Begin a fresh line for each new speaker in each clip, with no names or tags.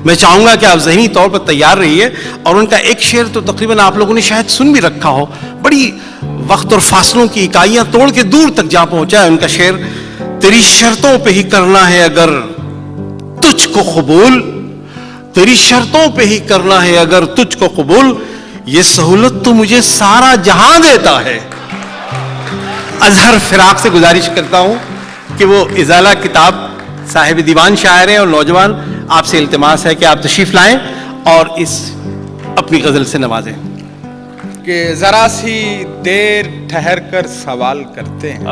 मैं चाहूंगा कि आप ज़हनी तौर पर तैयार रहिए, और उनका एक शेर तो तकरीबन आप लोगों ने शायद सुन भी रखा हो, बड़ी वक्त और फासलों की इकाइयां तोड़ के दूर तक जा पहुंचा है उनका शेर। तेरी शर्तों पे ही करना है अगर तुझको कबूल, तेरी शर्तों पे ही करना है अगर तुझको कबूल, ये सहूलत तो मुझे सारा जहां देता है। अजहर फिराक से गुजारिश करता हूं कि वो इजाला किताब साहिब दीवान शायर हैं और नौजवान, आपसे इल्तिमास है कि आप तशरीफ लाएं और इस अपनी गजल से नवाजें।
कि जरा सी देर ठहर कर सवाल करते हैं।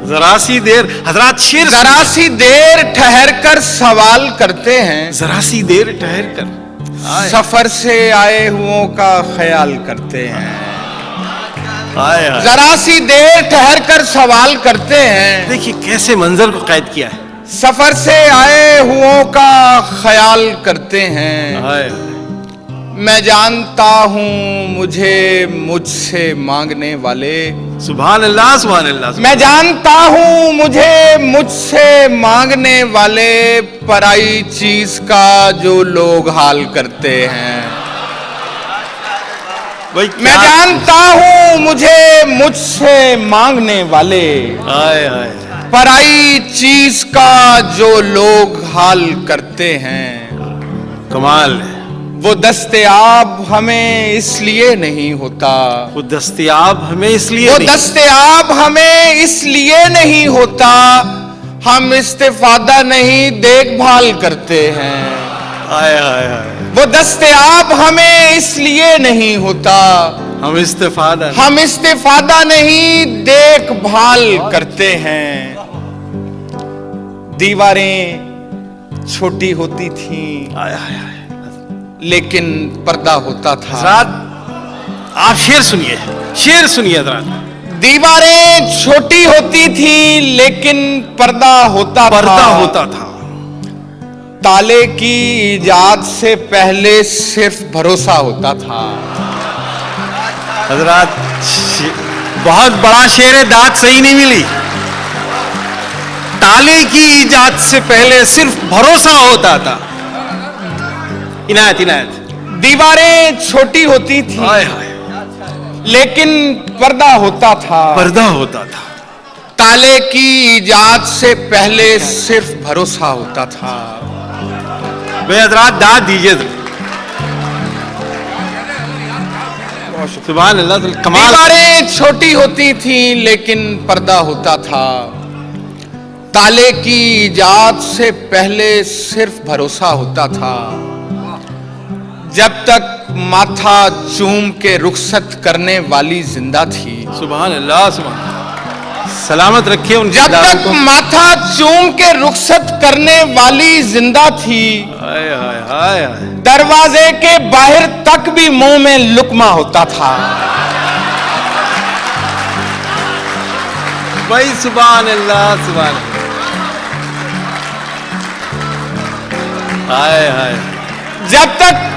जरा सी देर, हजरात शेर,
जरा सी देर ठहर कर सवाल करते हैं,
जरा सी देर ठहर कर
सफर से आए हुओं का ख्याल करते हैं। जरा सी देर ठहर कर सवाल करते हैं।
देखिए कैसे मंजर को कैद किया है।
सफर से आए हुओं का ख्याल करते हैं। मैं जानता हूं मुझे मुझसे मांगने वाले,
सुभान अल्लाह सुभान अल्लाह।
मैं जानता हूं मुझे मुझसे मांगने वाले पराई चीज का जो लोग हाल करते हैं। मैं जानता हूं मुझे मुझसे मांगने वाले पराई चीज का जो लोग हाल करते हैं।
कमाल है।
वो दस्तयाब हमें इसलिए नहीं होता,
वो दस्तयाब हमें इसलिए,
वो दस्तयाब हमें इसलिए नहीं होता, हम इस्तिफादा नहीं देखभाल करते हैं।
आय आय आय।
वो दस्तयाब हमें इसलिए नहीं होता,
हम इस्तिफादा
नहीं देखभाल करते हैं। दीवारें छोटी होती थीं,
आय आय आय,
लेकिन पर्दा होता था।
हज़रात आप शेर सुनिए, शेर सुनिए हज़रात।
दीवारें छोटी होती थी लेकिन पर्दा होता था। ताले की इजाद से पहले सिर्फ भरोसा होता था।
हज़रात बहुत बड़ा शेर है, दांत सही नहीं मिली। ताले की इजाद से पहले सिर्फ भरोसा होता था। इनायत इनायत।
दीवारें छोटी होती थी लेकिन पर्दा होता था। ताले की इजाद से पहले सिर्फ भरोसा होता था।
भाई हज़रात दाद दीजिए। सुभान अल्लाह, कमाल।
दीवारें छोटी होती थी लेकिन पर्दा होता था। ताले की इजाद से पहले सिर्फ भरोसा होता था। जब तक माथा चूम के रुखसत करने वाली जिंदा थी।
सुभान अल्लाह, सुभान। सलामत रखिए उन।
जब तक माथा चूम के रुखसत करने वाली जिंदा थी,
हाय हाय हाय,
दरवाजे के बाहर तक भी मुंह में लुकमा होता था।
भाई सुभान अल्लाह, सुभान। हाय हाय।
जब तक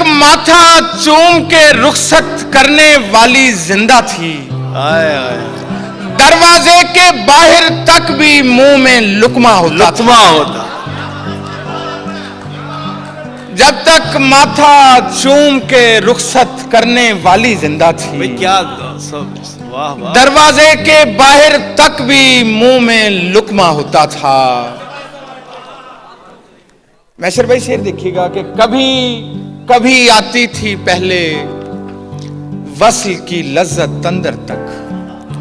माथा चूम के रुखसत करने वाली जिंदा थी,
हाय हाय,
दरवाजे के बाहर तक भी मुंह में लुकमा होता। जब तक माथा चूम के रुखसत करने वाली जिंदा थी,
क्या सब, वाह वाह।
दरवाजे के बाहर तक भी मुंह में लुकमा होता था। मैशर भाई शेर देखिएगा कि कभी आती थी पहले वस्ल की लज्जत अंदर तक।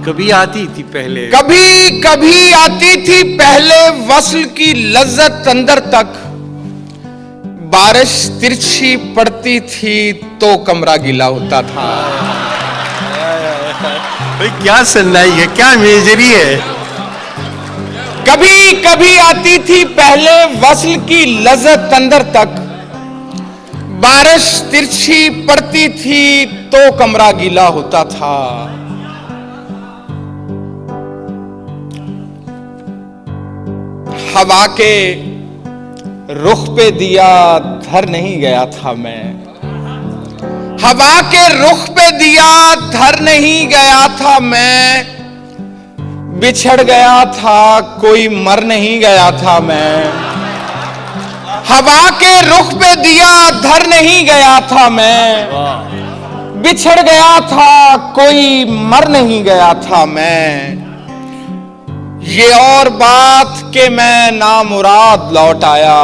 कभी आती थी पहले,
कभी आती थी पहले वस्ल की लज्जत अंदर तक। बारिश तिरछी पड़ती थी तो कमरा गीला होता था।
भाई क्या सन्नाई है, क्या मेजरी है।
कभी आती थी पहले वस्ल की लज्जत अंदर तक। बारिश तिरछी पड़ती थी तो कमरा गीला होता था। हवा के रुख पे दिया धर नहीं गया था मैं। हवा के रुख पे दिया धर नहीं गया था मैं। बिछड़ गया था कोई मर नहीं गया था मैं। हवा के रुख पे दिया धर नहीं गया था मैं, बिछड़ गया था कोई मर नहीं गया था मैं। ये और बात के मैं नामुराद लौट आया,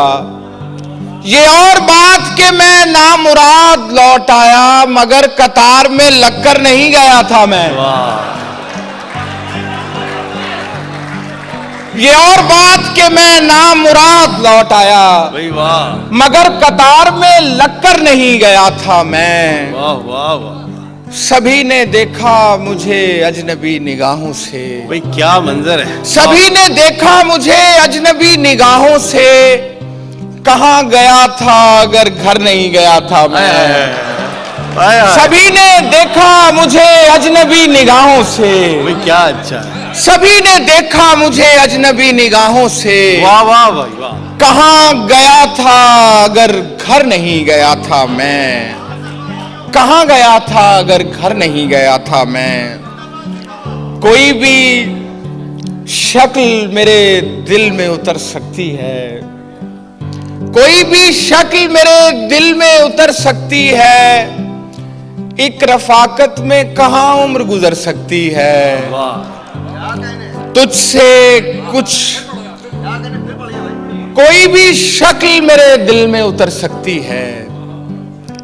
ये और बात के मैं नामुराद लौट आया, मगर कतार में लगकर नहीं गया था मैं। ये और बात के मैं नामुराद लौट आया, मगर कतार में लगकर नहीं गया था मैं।
वाह वाह वाह,
सभी ने देखा मुझे अजनबी निगाहों से,
भाई क्या मंजर है।
सभी ने देखा मुझे अजनबी निगाहों से, कहां गया था अगर घर नहीं गया था मैं। सभी ने देखा मुझे अजनबी निगाहों से,
भाई क्या अच्छा है।
सभी ने देखा मुझे अजनबी निगाहों से,
वाह वाह भाई वाह।
कहां गया था अगर घर नहीं गया था मैं, कहां गया था अगर घर नहीं गया था मैं। कोई भी शक्ल मेरे दिल में उतर सकती है, कोई भी शक्ल मेरे दिल में उतर सकती है, एक रफाकत में कहां उम्र गुजर सकती है। तुझसे कुछ, कोई भी शक्ल मेरे दिल में उतर सकती है,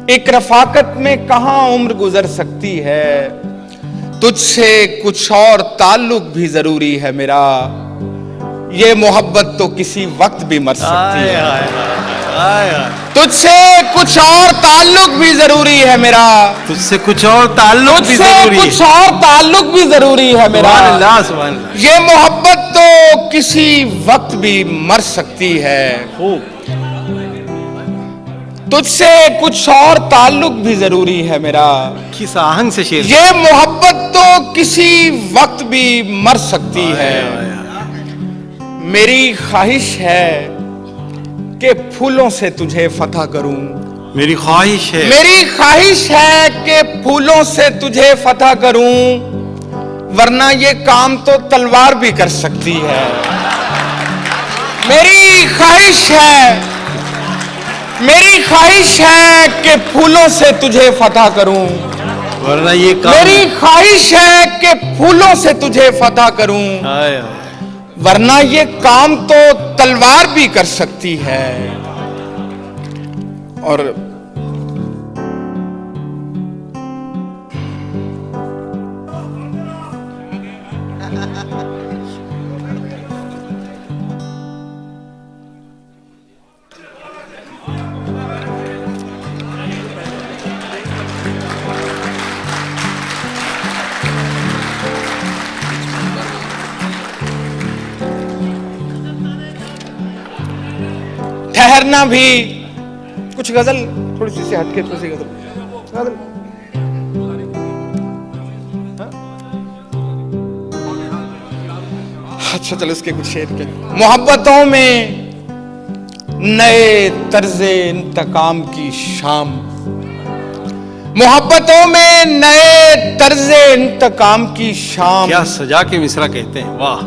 एक रफाकत में कहां उम्र गुजर सकती है। तुझसे कुछ और ताल्लुक भी जरूरी है मेरा, ये मोहब्बत तो किसी वक्त भी मर सकती है। तुझसे कुछ और ताल्लुक भी जरूरी है मेरा,
तुझसे कुछ और ताल्लुक भी जरूरी है,
कुछ और ताल्लुक भी जरूरी है मेरा।
सुभान अल्लाह, सुभान अल्लाह।
ये मोहब्बत तो किसी वक्त भी मर सकती है। तुझसे कुछ और ताल्लुक भी जरूरी है मेरा,
किस आहंग से शेर।
ये मोहब्बत तो किसी वक्त भी मर सकती है। मेरी ख्वाहिश है कि फूलों से तुझे फतह करूं,
मेरी ख्वाहिश है,
मेरी ख्वाहिश है कि फूलों से तुझे फतह करूं, वरना ये काम तो तलवार भी कर सकती है। मेरी ख्वाहिश है, मेरी ख्वाहिश है कि फूलों से तुझे फतह करूं,
वरना ये काम,
मेरी ख्वाहिश है कि फूलों से तुझे फतह करूं, वरना ये काम तो तलवार भी कर सकती है। और ठहरना भी कुछ गजल थोड़ी सी हटके, थोड़ी सी गजल। अच्छा चलो इसके कुछ शेर के। मोहब्बतों में नए तर्जे इंतकाम की शाम, मोहब्बतों में नए तर्जे इंतकाम की शाम,
क्या सजा के मिसरा कहते हैं। वाह।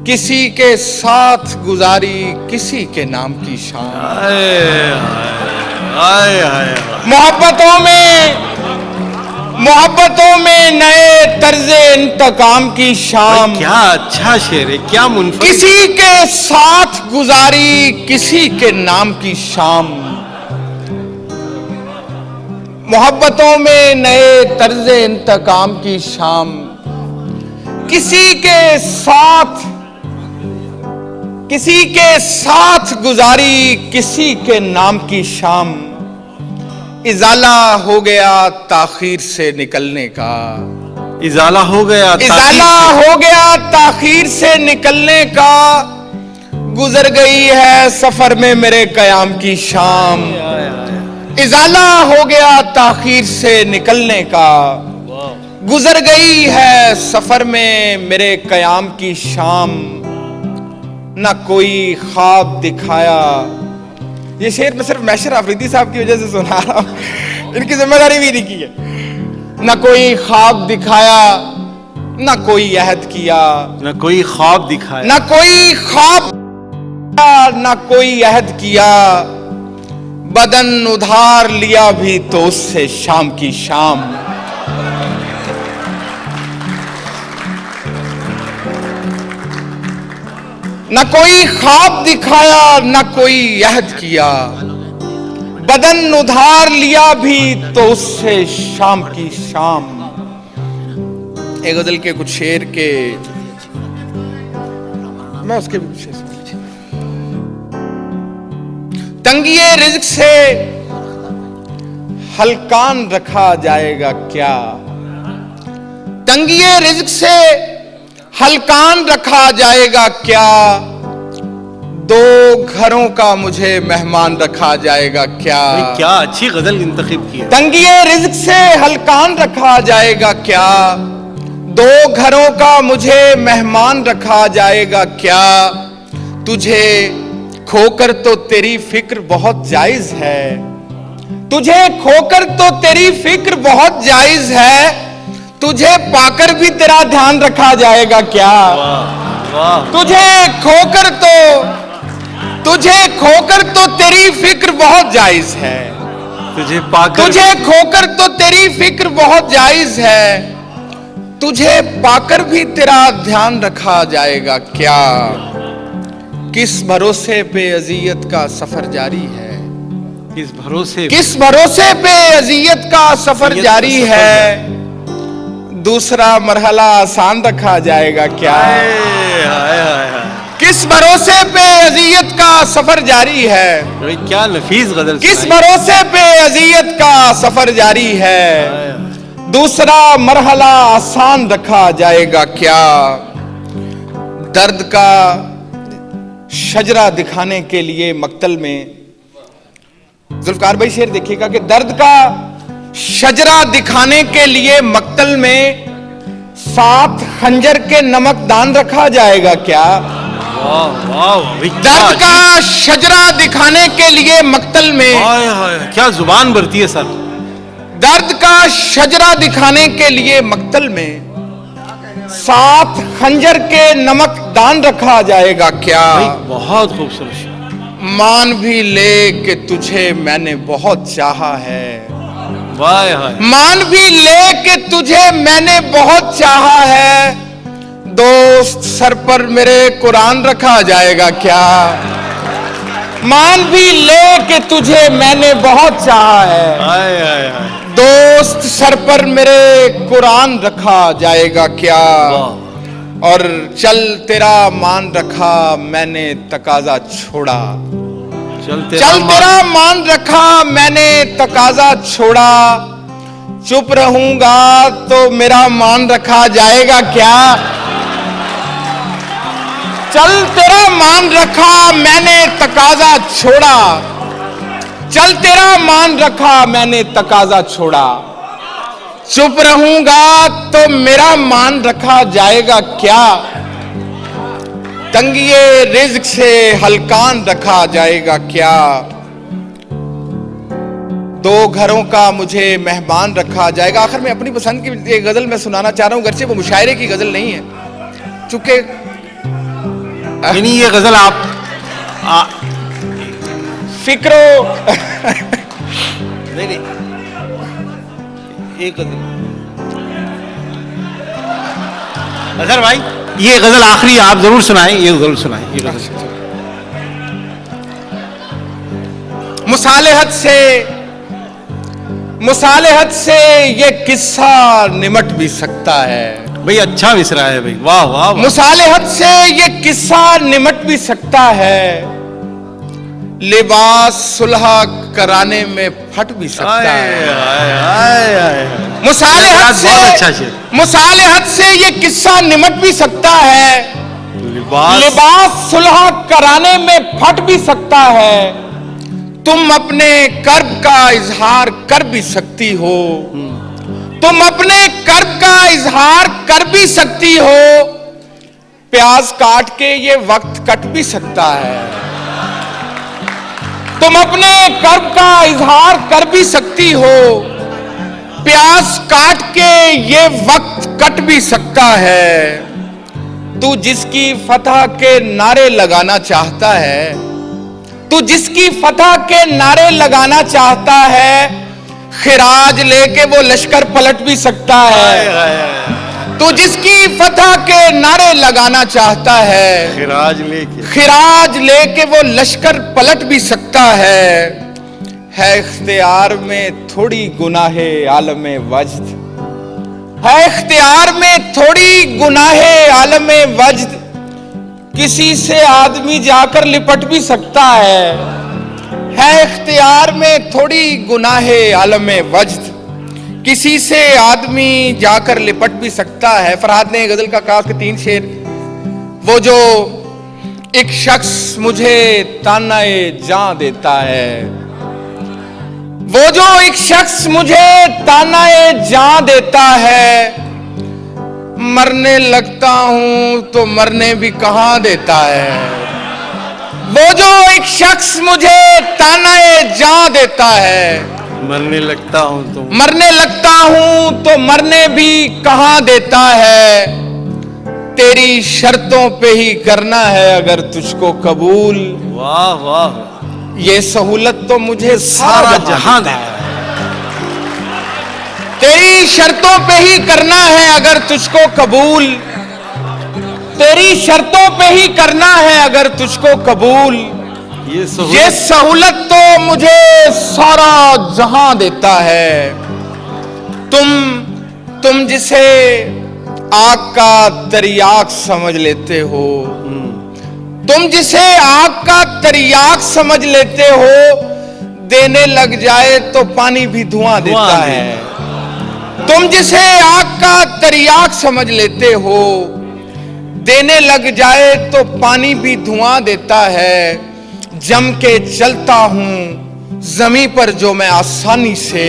किसी के साथ गुजारी किसी के नाम की शाम। मोहब्बतों में नए तर्जे इंतकाम की शाम,
क्या अच्छा शेर है, क्या मुनफरिद।
किसी के साथ गुजारी किसी के नाम की शाम। मोहब्बतों में नए तर्जे इंतकाम की शाम, किसी के साथ गुजारी किसी के नाम की शाम। इजाला हो गया ताखीर से निकलने का,
इजाला हो गया,
इजाला हो गया ताखीर से निकलने का, गुजर गई है सफर में मेरे कयाम की शाम। इजाला हो गया ताखीर से निकलने का, गुजर गई है सफर में मेरे कयाम की शाम। ना कोई ख्वाब दिखाया, ये शेर मैं सिर्फ मैशर अफरीदी साहब की वजह से सुना रहा हूं, इनकी जिम्मेदारी भी नहीं की है। ना कोई ख्वाब दिखाया, ना कोई अहद किया,
ना कोई ख्वाब दिखाया,
ना कोई ख्वाब, ना कोई अहद किया, बदन उधार लिया भी तो उससे शाम की शाम। न कोई ख्वाब दिखाया न कोई यहद किया, बदन उधार लिया भी तो उससे शाम की शाम। एक गजल के कुछ शेर के मैं उसके तंगिए रिज़्क से हलकान रखा जाएगा क्या, तंगिए रिज़्क से हलकान रखा जाएगा क्या, दो घरों का मुझे मेहमान रखा जाएगा क्या।
क्या अच्छी गजल इंतखाब की है।
तंगिए रिज़्क से हलकान रखा जाएगा क्या, दो घरों का मुझे मेहमान रखा जाएगा क्या। तुझे खोकर तो तेरी फिक्र बहुत जायज है, तुझे खोकर तो तेरी फिक्र बहुत जायज है, तुझे पाकर भी तेरा ध्यान रखा जाएगा क्या।
वाह।
तुझे खोकर तो तेरी फिक्र बहुत जायज है,
तुझे पाकर
तुझे खोकर तो तेरी फिक्र बहुत जायज है, तुझे पाकर भी तेरा ध्यान रखा जाएगा क्या। किस भरोसे पे अजियत का सफर जारी है,
किस भरोसे
पे अजियत का सफर जारी है, दूसरा मरहला आसान रखा जाएगा क्या।
हाय हाय हाय।
किस भरोसे पे अजियत का सफर जारी है,
भाई क्या नफीस गजल।
किस भरोसे पे अजियत का सफर जारी है, दूसरा मरहला आसान रखा जाएगा क्या। दर्द का शजरा दिखाने के लिए मक्तल में, जुल्फकार भाई शेर देखिएगा कि दर्द का शजरा दिखाने के लिए मक्तल में साथ खंजर के नमक दान रखा जाएगा क्या।
वाह वाह।
दर्द का शजरा दिखाने के लिए मक्तल में,
हाय हाय क्या जुबान भरती है सर।
दर्द का शजरा दिखाने के लिए मक्तल में साथ खंजर के नमक दान रखा जाएगा क्या।
बहुत खूबसूरत।
मान भी ले कि तुझे मैंने बहुत चाहा है,
वाह।
मान भी ले कि तुझे मैंने बहुत चाहा है, दोस्त सर पर मेरे कुरान रखा जाएगा क्या। मान भी ले कि तुझे मैंने बहुत चाहा है,
हाय हाय हाय।
दोस्त सर पर मेरे कुरान रखा जाएगा क्या। और चल तेरा मान रखा मैंने तकाजा छोड़ा,
चल
तेरा मान रखा मैंने तकाजा छोड़ा, चुप रहूंगा तो मेरा मान रखा जाएगा क्या। चल तेरा मान रखा मैंने तकाजा छोड़ा, चल तेरा मान रखा मैंने तकाजा छोड़ा, चुप रहूंगा तो मेरा मान रखा जाएगा क्या। तंगिए रिज़्क से हलकान रखा जाएगा क्या, दो घरों का मुझे मेहमान रखा जाएगा। आखिर में अपनी पसंद की एक गजल मैं सुनाना चाह रहा हूं, गर्चे वो मुशायरे की गजल नहीं है, चूंकि
नहीं ये गजल आप
फिक्रो
नहीं एक गजल अजहर भाई, ये गजल आखिरी आप जरूर सुनाएं, ये गजल सुनाएं, ये गजल।
मुसालेहत से ये किस्सा निमट भी सकता है।
भाई अच्छा मिसरा है भाई, वाह वाह, वाह।
मुसालेहत से ये किस्सा निमट भी सकता है, लिबास सुलह कराने में फट भी सकता है। मुसालेहत से ये किस्सा निमट भी सकता है, लिबास सुलह कराने में फट भी सकता है। तुम अपने कर्ब का इजहार कर भी सकती हो, तुम अपने कर्ब का इजहार कर भी सकती हो, प्याज काट के ये वक्त कट भी सकता है। तुम अपने कर्ब का इजहार कर भी सकती हो, प्याज काट के ये वक्त कट भी सकता है। तू जिसकी फतह के नारे लगाना चाहता है, तू जिसकी फतह के नारे लगाना चाहता है, खिराज लेके वो लश्कर पलट भी सकता है। तू जिसकी फतह के नारे लगाना चाहता है, खिराज लेके वो लश्कर पलट भी सकता है इख्तियार में थोड़ी गुनाहे आलमे वजद, है इख्तियार में थोड़ी गुनाहे आलमे वजद, किसी से आदमी जाकर लिपट भी सकता है इख्तियार में थोड़ी गुनाहे आलमे वजद, किसी से आदमी जाकर लिपट भी सकता है। फरहाद ने गजल का कहा कि 3 शेर, वो जो एक शख्स मुझे तानाए जान देता है, वो जो एक शख्स मुझे तानाए जान देता है, मरने लगता हूं तो मरने भी कहां देता है। वो जो एक शख्स मुझे तानाए जान देता है,
मरने लगता हूं तो
मरने भी कहां देता है। तेरी शर्तों पे ही करना है अगर तुझको कबूल।
वाह वाह,
ये सहूलत तो मुझे
सारा जहां देता है।
तेरी शर्तों पे ही करना है अगर तुझको कबूल, तेरी शर्तों पे ही करना है अगर तुझको कबूल। ये सहूलत तो मुझे सारा जहां देता है। तुम जिसे आग का तरियाक समझ लेते हो, तुम जिसे आग का तरियाक समझ लेते हो, देने लग जाए तो पानी भी धुआं देता है। तुम जिसे आग का तरियाक समझ लेते हो, देने लग जाए तो पानी भी धुआं देता है। जम के चलता हूं जमीन पर जो मैं आसानी से,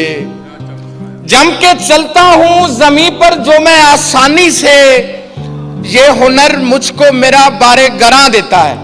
जम के चलता हूं जमीन पर जो मैं आसानी से, ये हुनर मुझको मेरा बारे गरा देता है।